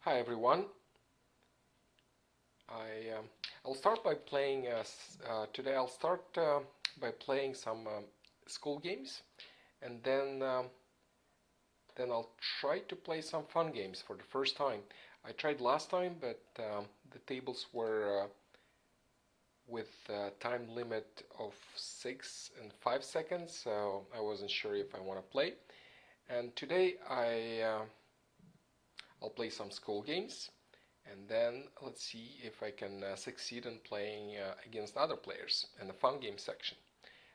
Hi everyone. I I'll start by playing today. I'll start by playing some school games, and then I'll try to play some fun games for the first time. I tried last time, but the tables were with a time limit of 6 and 5 seconds, so I wasn't sure if I want to play. And today I'll play some school games. And then let's see if I can succeed in playing against other players in the fun game section.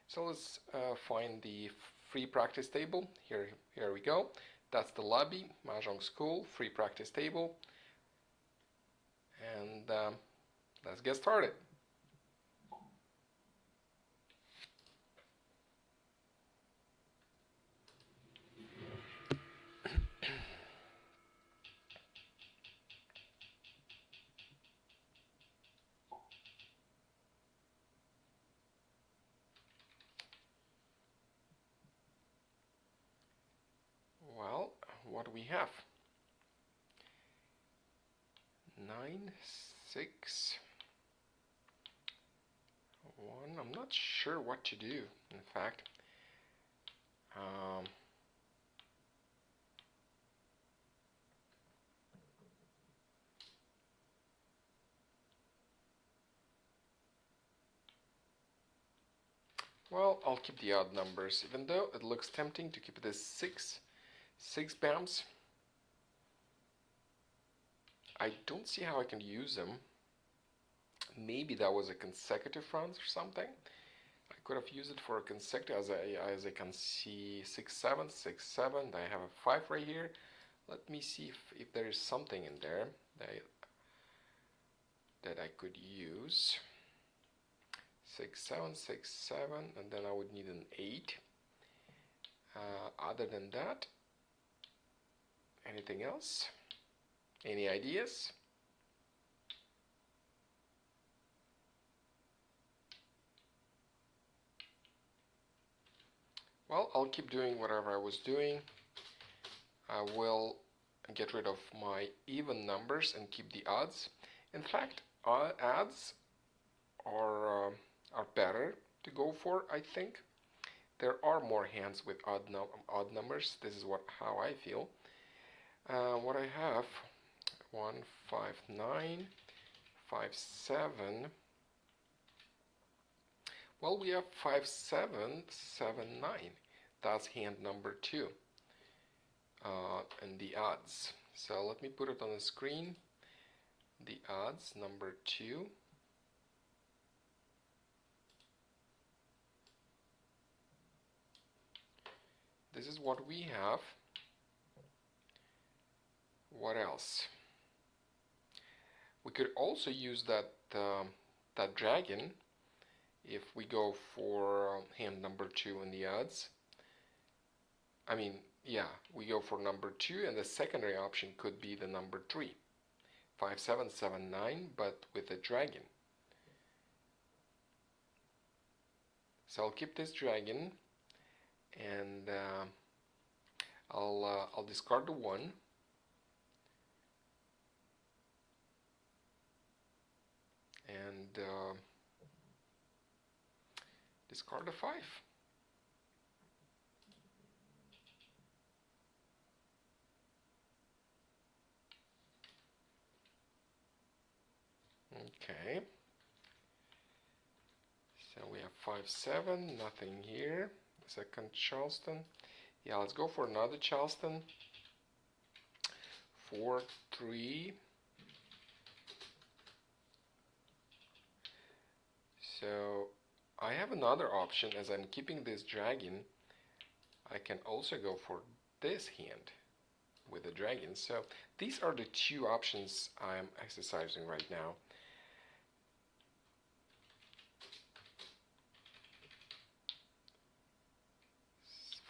So let's find the free practice table. Here we go. That's the lobby, Mah jongg School, free practice table. And let's get started. Well, what do we have? 9, 6, 1. I'm not sure what to do, in fact. Um, well, I'll keep the odd numbers, even though it looks tempting to keep it as 6 BAMs. I don't see how I can use them. Maybe that was a consecutive runs or something. I could have used it for a consecutive, as I can see 6 7 6 7. I have a 5 right here. Let me see if there is something in there that I could use. 6 7 6 7, and then I would need an 8. Other than that, anything else? Any ideas? Well, I'll keep doing whatever I was doing. I will get rid of my even numbers and keep the odds. In fact, odds are better to go for, I think. There are more hands with odd numbers. This is how I feel. What I have: 1 5 9 5 7. Well, we have 5 7 7 9. That's hand number 2 and the odds. So let me put it on the screen. The odds number 2. This is what we have. What else? We could also use that dragon if we go for hand number 2 in the odds. I mean, yeah, we go for number 2, and the secondary option could be the number 3. 5 7 7 9, but with a dragon. So I'll keep this dragon, and I'll discard the 1. And discard a 5. Okay. So we have 5 7, nothing here. Second Charleston. Yeah, let's go for another Charleston. 4 3. So I have another option. As I'm keeping this dragon, I can also go for this hand with the dragon. So these are the 2 options I'm exercising right now.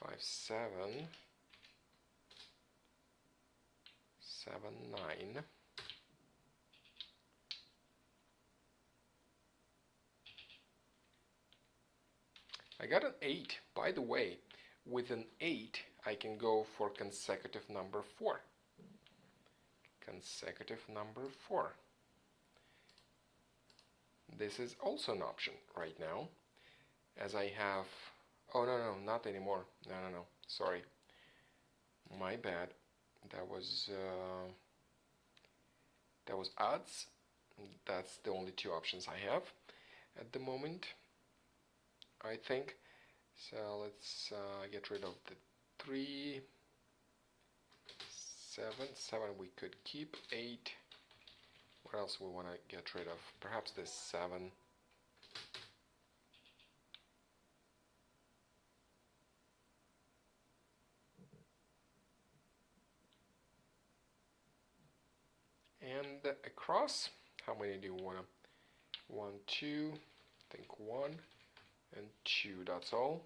5 7 7 9. I got an 8. By the way, with an 8 I can go for consecutive number 4. consecutive number 4. This is also an option right now, as I have, oh no, not anymore, no, sorry, my bad, that was odds. That's the only two options I have at the moment, I think. So let's get rid of the 3, 7 we could keep, 8. What else we want to get rid of? Perhaps this 7. And across, how many do you want to? 1, 2, I think 1 and 2, that's all.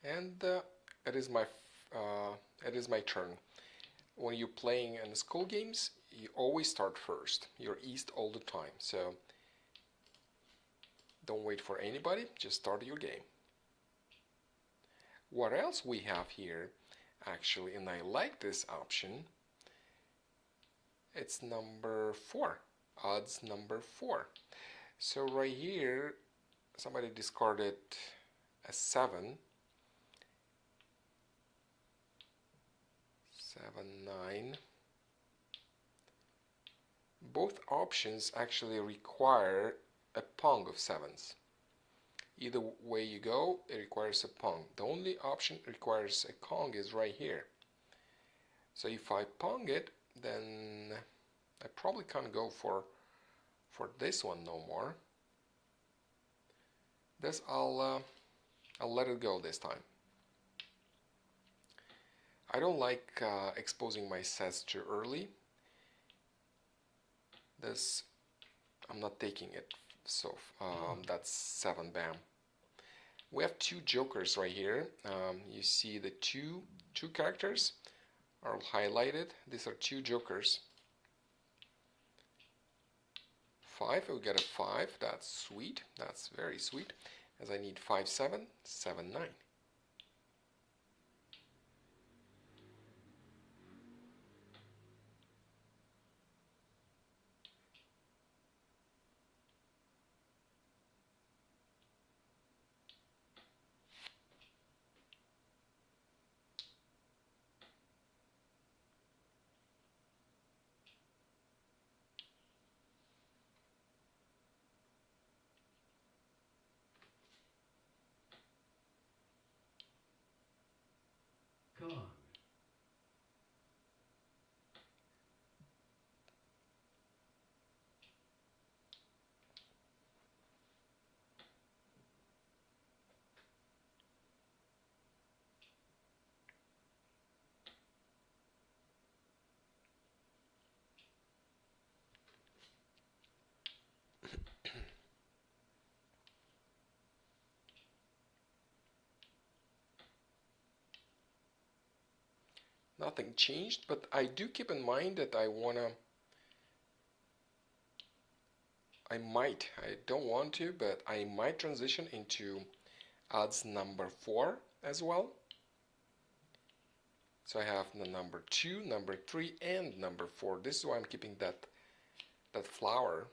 And it is my turn. When you're playing in school games, you always start first. You're east all the time, so don't wait for anybody, just start your game. What else we have here, actually, and I like this option, it's number 4, odds number 4. So right here, somebody discarded a 7, 9. Both options actually require a pong of 7s. Either way you go, it requires a pong. The only option requires a Kong is right here. So if I pong it, then I probably can't go for this one no more. This I'll let it go this time. I don't like exposing my sets too early. This, I'm not taking it, so that's 7, bam. We have 2 jokers right here. You see the two characters are highlighted. These are 2 jokers. 5, we got a 5, that's sweet, that's very sweet, as I need 5, 7, 7, 9. Kong. Nothing changed, but I do keep in mind that I don't want to, but I might transition into odds number 4 as well. So I have the number 2, number 3, and number 4. This is why I'm keeping that flower.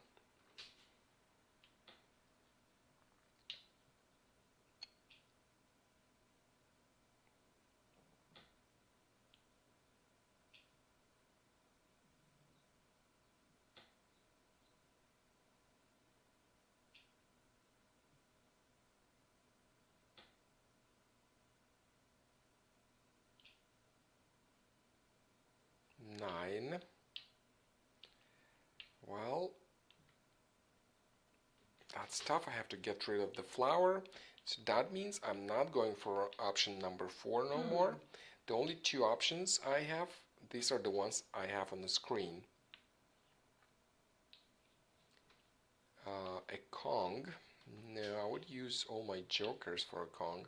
Nine. Well, that's tough. I have to get rid of the flower. So that means I'm not going for option number 4 no more. The only 2 options I have, these are the ones I have on the screen. A Kong. No, I would use all my jokers for a Kong.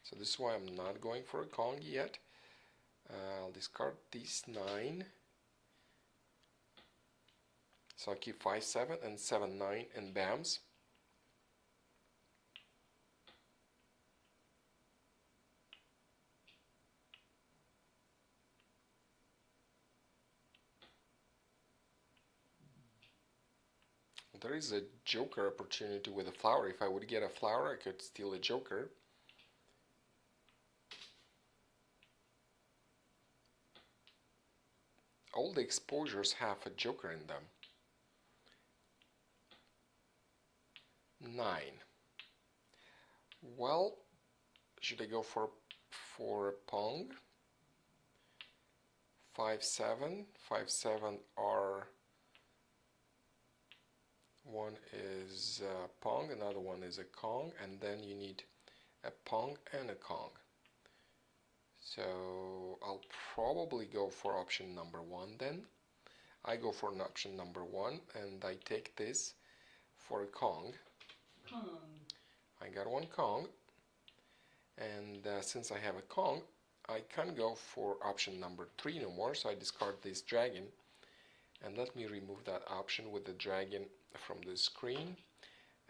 So this is why I'm not going for a Kong yet. I'll discard these 9. So I'll keep 5, 7 and 7, 9 and bams. There is a joker opportunity with a flower. If I would get a flower, I could steal a joker. All the exposures have a joker in them. 9. Well, should I go for Pong? 5, 7. 5, 7 are... One is Pong, another one is a Kong, and then you need a Pong and a Kong. So I'll probably go for option number 1 then. I go for an option number 1 and I take this for a Kong. I got one Kong, and since I have a Kong, I can't go for option number 3 no more, so I discard this dragon. And let me remove that option with the dragon from the screen,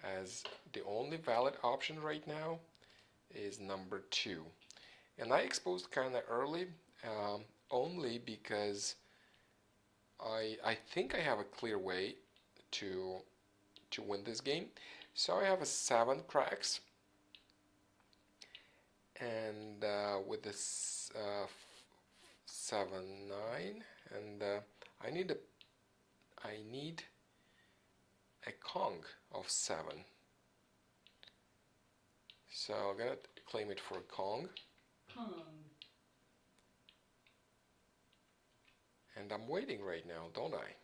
as the only valid option right now is number 2. And I exposed kind of early, only because I think I have a clear way to win this game. So I have a 7 cracks, and with this 7, 9, and I need a Kong of 7. So I'm gonna claim it for a Kong. And I'm waiting right now, don't I?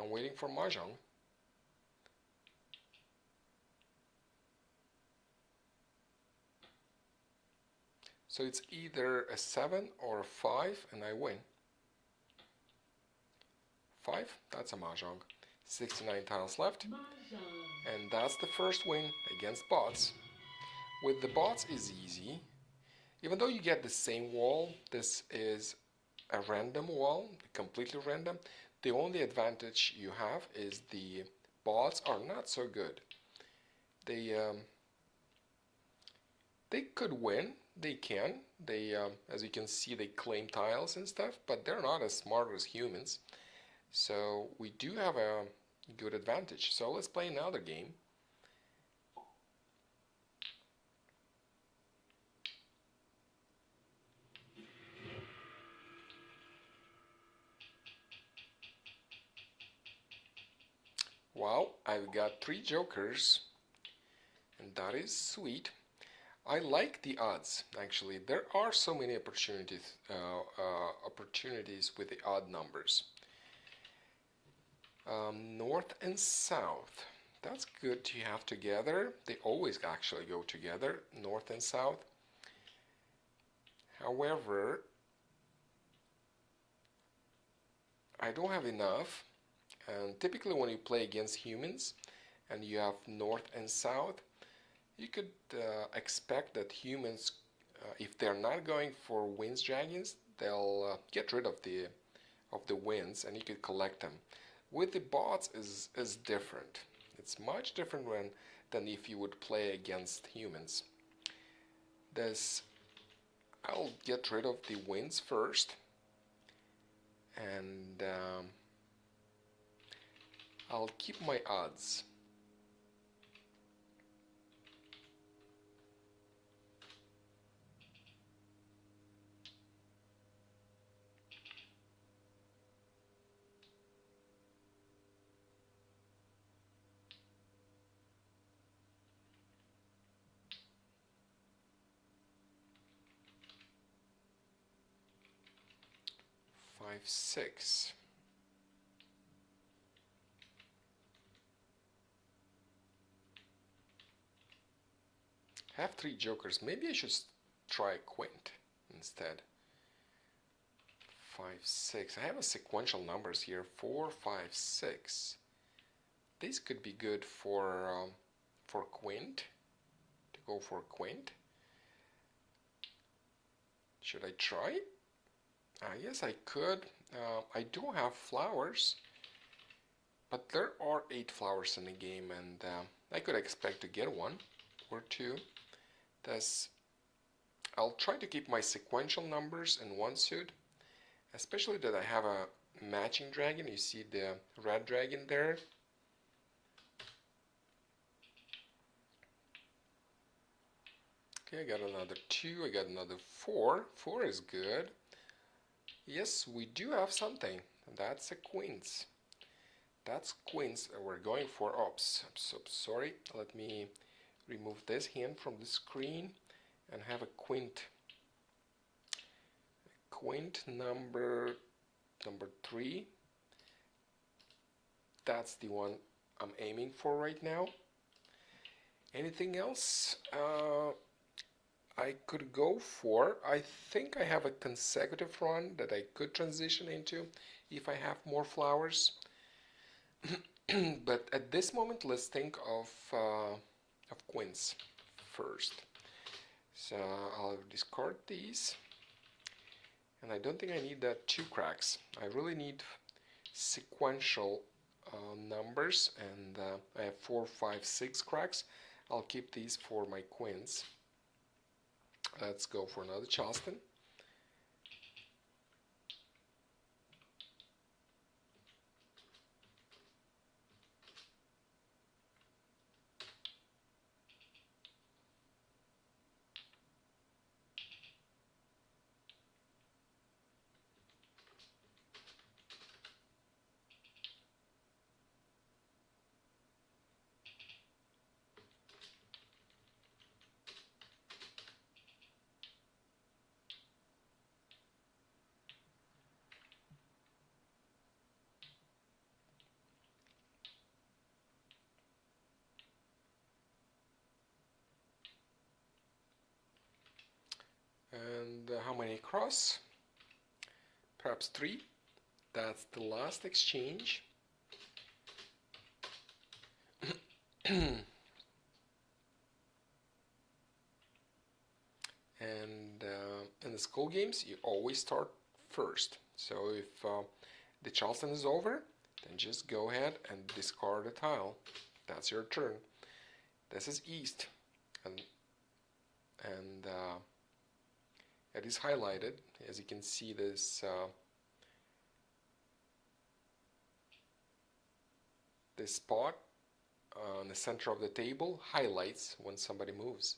I'm waiting for Mah jongg. So it's either a 7 or a 5 and I win. 5, that's a Mah jongg. 69 tiles left. And that's the first win against bots. With the bots is easy. Even though you get the same wall, this is a random wall, completely random. The only advantage you have is the bots are not so good. They could win. They can. They, as you can see, they claim tiles and stuff, but they're not as smart as humans. So we do have a good advantage. So let's play another game. Wow, I've got 3 jokers, and that is sweet. I like the odds, actually. There are so many opportunities with the odd numbers. North and south. That's good to have together. They always actually go together, north and south. However, I don't have enough. And typically when you play against humans and you have north and south, you could expect that humans, if they're not going for winds dragons, they'll get rid of the winds and you could collect them. With the bots is different. It's much different than if you would play against humans. I'll get rid of the winds first, and I'll keep my odds. Five, 6. I have 3 jokers. Maybe I should try a quint instead. 5, 6. I have a sequential numbers here. 4, 5, 6. This could be good for quint. To go for quint. Should I try? Yes, I could. I do have flowers, but there are 8 flowers in the game, and I could expect to get one or two. Thus, I'll try to keep my sequential numbers in one suit, especially that I have a matching dragon. You see the red dragon there. Okay, I got another 2, I got another 4. 4 is good. Yes, we do have something. That's a queens. That's queens we're going for. Oops, I'm so sorry. Let me remove this hand from the screen and have a quint. Quint number 3. That's the one I'm aiming for right now. Anything else I could go for? I think I have a consecutive run that I could transition into if I have more flowers. But at this moment, let's think of queens first. So I'll discard these, and I don't think I need that 2 cracks. I really need sequential numbers, and I have 4, 5, 6 cracks. I'll keep these for my queens. Let's go for another Charleston. And how many across? Perhaps 3. That's the last exchange. And in the school games, you always start first. So if the Charleston is over, then just go ahead and discard a tile. That's your turn. This is East, and it is highlighted. As you can see, this this spot in the center of the table highlights when somebody moves.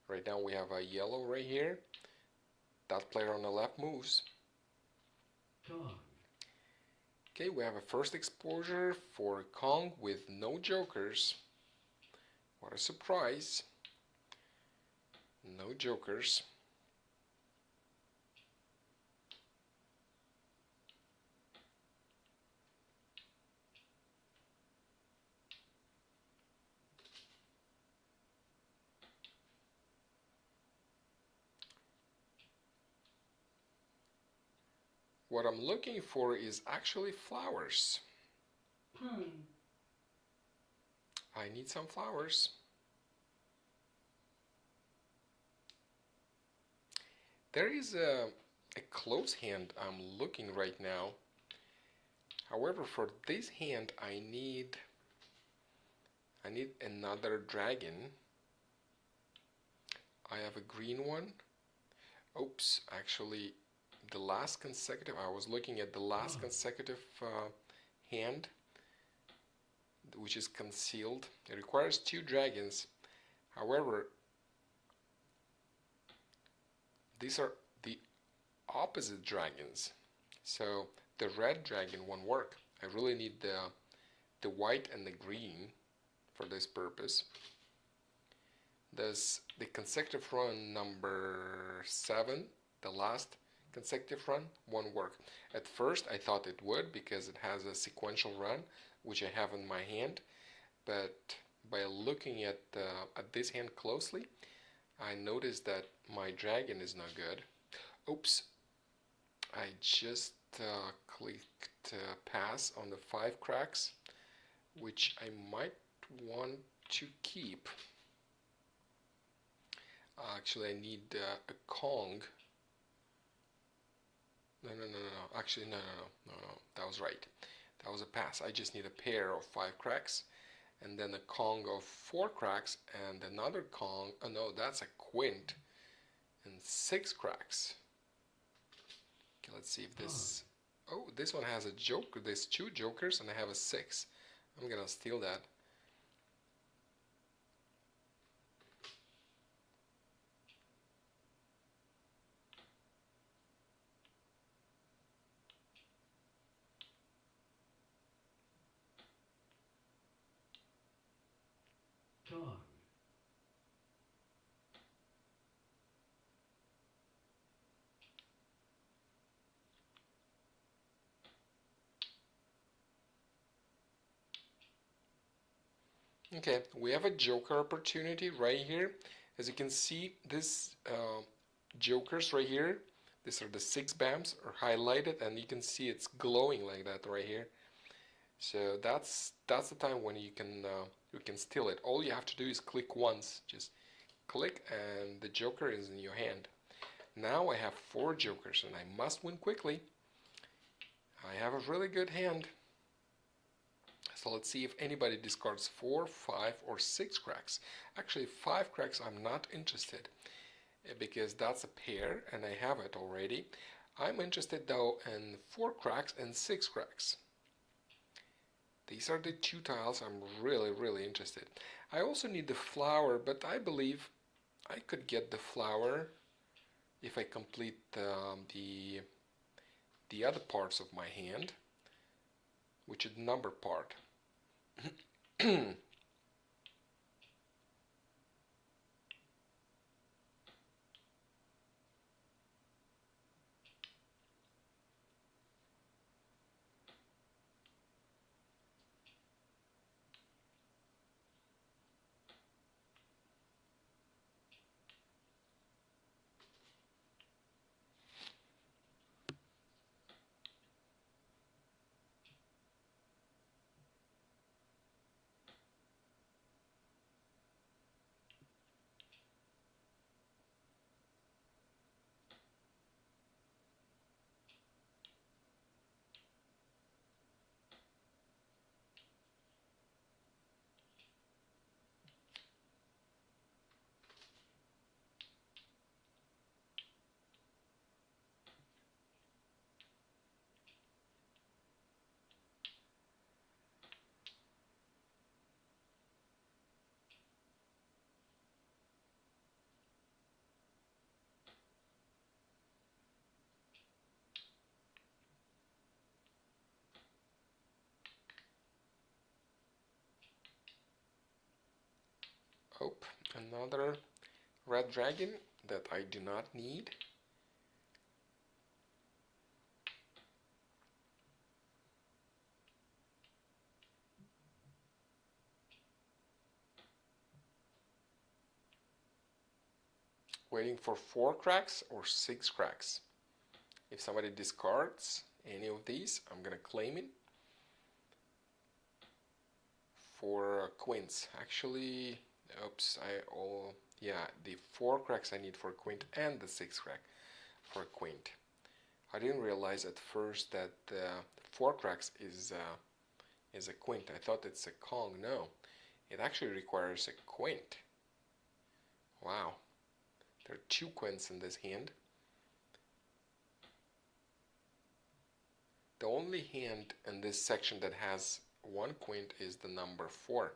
Right now we have a yellow right here. That player on the left moves. Okay, we have a first exposure for Kong with no jokers. What a surprise. No jokers. What I'm looking for is actually flowers. I need some flowers. There is a close hand I'm looking right now. However, for this hand I need another dragon. I have a green one. Oops, actually the last consecutive, I was looking at the last consecutive hand, which is concealed. It requires 2 dragons. However, these are the opposite dragons, so the red dragon won't work. I really need the white and the green for this purpose. Thus, the consecutive run number 7, the last consecutive run, won't work. At first I thought it would because it has a sequential run, which I have in my hand, but by looking at this hand closely, I noticed that my dragon is no good. Oops, I just clicked pass on the 5 cracks, which I might want to keep. Actually, I need a Kong No, no, no, no, no. Actually, no, no, no, no, no. That was right. That was a pass. I just need a pair of 5 cracks, and then a Kong of 4 cracks, and another Kong. Oh no, that's a quint, and 6 cracks. Okay, let's see if this. Oh, this one has a joker. There's 2 jokers, and I have a 6. I'm gonna steal that. Dog. Okay, we have a joker opportunity right here. As you can see, this jokers right here, these are the 6 BAMs are highlighted, and you can see it's glowing like that right here. So that's the time when you can steal it. All you have to do is click once, just click, and the joker is in your hand. Now I have 4 jokers, and I must win quickly. I have a really good hand. So let's see if anybody discards 4, 5, or 6 cracks. Actually, 5 cracks I'm not interested, because that's a pair and I have it already. I'm interested though in 4 cracks and 6 cracks. These are the 2 tiles I'm really interested. I also need the flower, but I believe I could get the flower if I complete the other parts of my hand, which is the number part. Oh, another red dragon that I do not need. Waiting for 4 cracks or 6 cracks. If somebody discards any of these, I'm gonna claim it for quints. Actually, oops, yeah, the 4 cracks I need for a quint and the 6 crack for a quint. I didn't realize at first that 4 cracks is a quint. I thought it's a Kong. No, it actually requires a quint. Wow, there are 2 quints in this hand. The only hand in this section that has 1 quint is the number 4.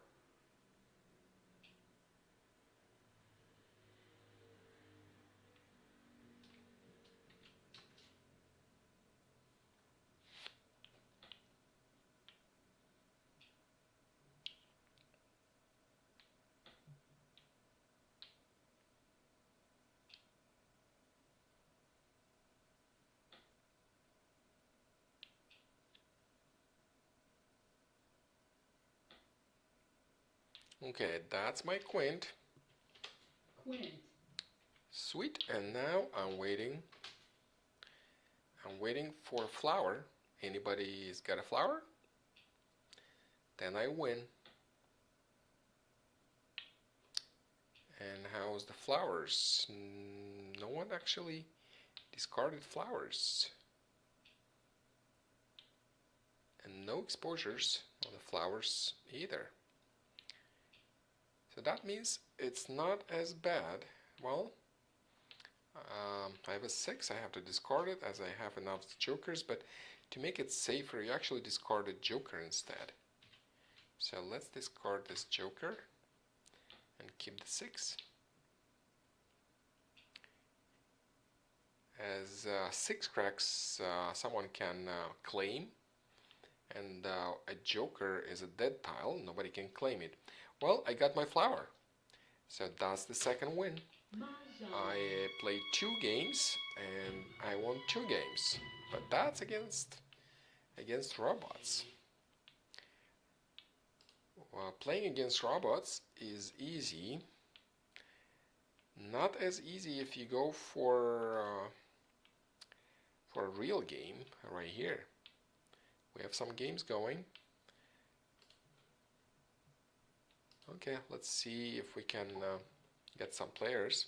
Okay, that's my quint. Quint. Sweet, and now I'm waiting. I'm waiting for a flower. Anybody's got a flower? Then I win. And how's the flowers? No one actually discarded flowers. and no exposures on the flowers either. So that means it's not as bad. Well, I have a 6, I have to discard it as I have enough jokers, but to make it safer, you actually discard a joker instead. So let's discard this joker and keep the 6. As 6 cracks, someone can claim, and a joker is a dead tile, nobody can claim it. Well, I got my flower, so that's the second win. Mah jongg. I played 2 games and I won 2 games, but that's against robots. Well, playing against robots is easy. Not as easy if you go for a real game right here. We have some games going. Okay, let's see if we can get some players.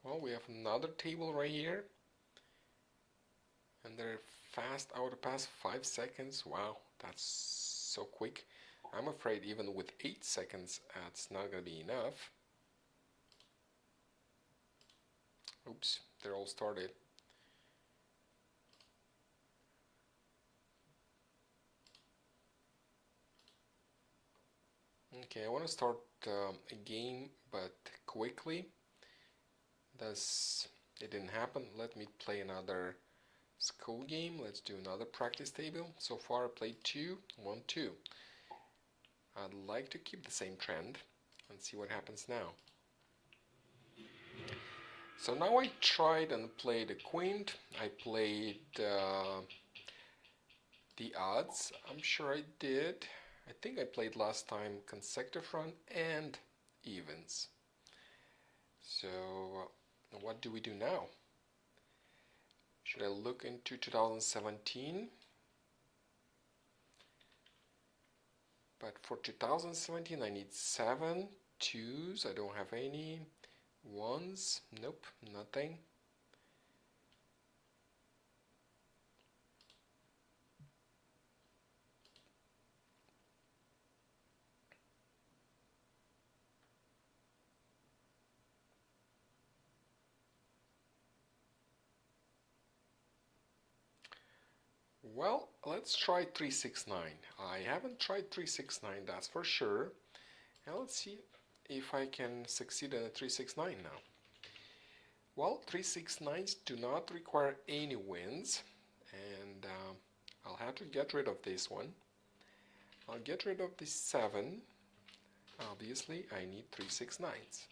Well, we have another table right here, and they're fast out of past 5 seconds. Wow, that's so quick. I'm afraid even with 8 seconds, it's not gonna be enough. Oops, they're all started. Okay, I want to start a game, but quickly. Thus, it didn't happen. Let me play another school game. Let's do another practice table. So far I played 2, 1, 2. I'd like to keep the same trend and see what happens now. So now I tried and played a queen. I played the odds. I'm sure I did. I think I played last time consecutive run and evens. So what do we do now? Should I look into 2017? But for 2017 I need 7 2s. I don't have any 1s. Nope, nothing. Well, let's try 369. I haven't tried 369, that's for sure. And let's see if I can succeed in a 369 now. Well, 369s do not require any wins, and I'll have to get rid of this one. I'll get rid of the 7. Obviously, I need 369s.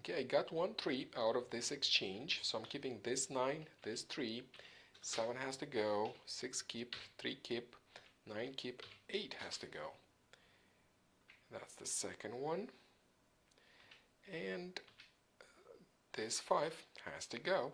Okay, I got 1 3 out of this exchange, so I'm keeping this 9, this 3, 7 has to go, 6 keep, 3 keep, 9 keep, 8 has to go. That's the second one. And this 5 has to go.